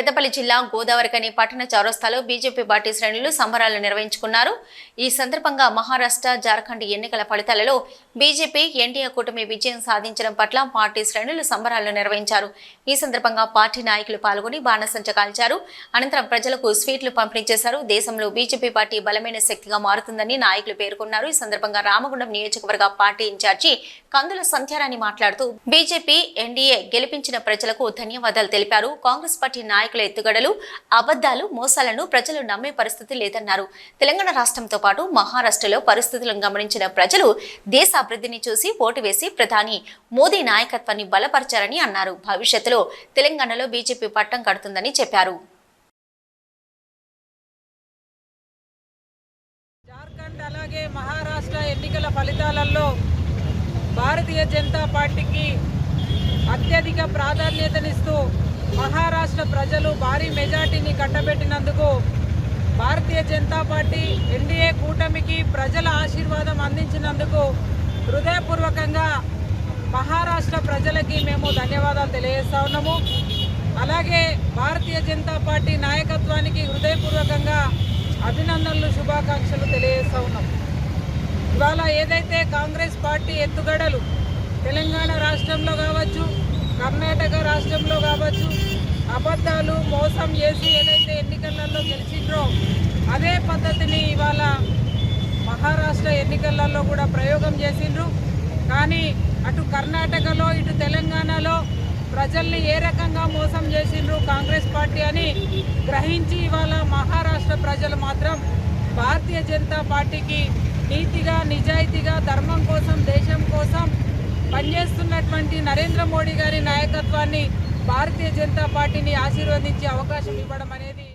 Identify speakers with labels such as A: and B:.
A: పెద్దపల్లి జిల్లా గోదావరికని పట్టణ చౌరస్తాలో బీజేపీ పార్టీ శ్రేణులు సంబరాలు నిర్వహించుకున్నారు. ఈ సందర్భంగా మహారాష్ట్ర, జార్ఖండ్ ఎన్నికల ఫలితాలలో బీజేపీ ఎన్డీఏ కూటమి విజయం సాధించడం పట్ల పార్టీ శ్రేణులు సంబరాలు నిర్వహించారు. ఈ సందర్భంగా పార్టీ నాయకులు పాల్గొని బాణసంచ కాల్చారు. అనంతరం ప్రజలకు స్వీట్లు పంపిణీ చేశారు. దేశంలో బీజేపీ పార్టీ బలమైన శక్తిగా మారుతుందని నాయకులు పేర్కొన్నారు. ఈ సందర్భంగా రామగుండం నియోజకవర్గ పార్టీ ఇన్ఛార్జి కందుల సంధ్యారాణి మాట్లాడుతూ బీజేపీ ఎన్డీఏ గెలిపించిన ప్రజలకు ధన్యవాదాలు తెలిపారు. కాంగ్రెస్ పార్టీ నాయకుల ఎత్తుగడలు, అబద్ధాలు, మోసాలను ప్రజలు నమ్మే పరిస్థితి లేదన్నారు. తెలంగాణ రాష్ట్రంతో పాటు మహారాష్ట్రలో పరిస్థితులను గమనించిన ప్రజలు దేశ అభివృద్ధిని చూసి ఓటు వేసి ప్రధాని మోదీ నాయకత్వాన్ని బలపరిచారని అన్నారు. భవిష్యత్తులో తెలంగాణలో బీజేపీ పట్టం కడుతుందని చెప్పారు.
B: జార్ఖండ్ అలాగే మహారాష్ట్ర ఎన్నికల ఫలితాలలో భారతీయ జనతా పార్టీకి అత్యధిక ప్రాధాన్యతనిస్తూ మహారాష్ట్ర ప్రజలు భారీ మెజార్టీని కట్టబెట్టినందుకు భారతీయ జనతా పార్టీ ఎన్డీఏ కూటమికి ప్రజల ఆశీర్వాదం అందించినందుకు హృదయపూర్వకంగా మహారాష్ట్ర ప్రజలకి మేము ధన్యవాదాలు తెలియజేస్తా ఉన్నాము. అలాగే భారతీయ జనతా పార్టీ నాయకత్వానికి హృదయపూర్వకంగా అభినందనలు, శుభాకాంక్షలు తెలియజేస్తా ఉన్నాం. ఇవాళ ఏదైతే కాంగ్రెస్ పార్టీ ఎత్తుగడలు తెలంగాణ రాష్ట్రంలో కావచ్చు, కర్ణాటక రాష్ట్రంలో కావచ్చు, అబద్ధాలు, మోసం చేసి ఏదైతే ఎన్నికలలో గెలిచిండ్రో అదే పద్ధతిని ఇవాళ మహారాష్ట్ర ఎన్నికలలో కూడా ప్రయోగం చేసిండ్రు. కానీ అటు కర్ణాటకలో ఇటు తెలంగాణలో ప్రజల్ని ఏ రకంగా మోసం చేసిండ్రు కాంగ్రెస్ పార్టీ అని గ్రహించి ఇవాళ మహారాష్ట్ర ప్రజలు మాత్రం భారతీయ జనతా పార్టీకి నీతిగా, నిజాయితీగా, ధర్మం కోసం, దేశం కోసం పనిచేస్తున్నటువంటి నరేంద్ర మోడీ గారి నాయకత్వాన్ని, భారతీయ జనతా పార్టీని ఆశీర్వదించే అవకాశం ఇవ్వడం అనేది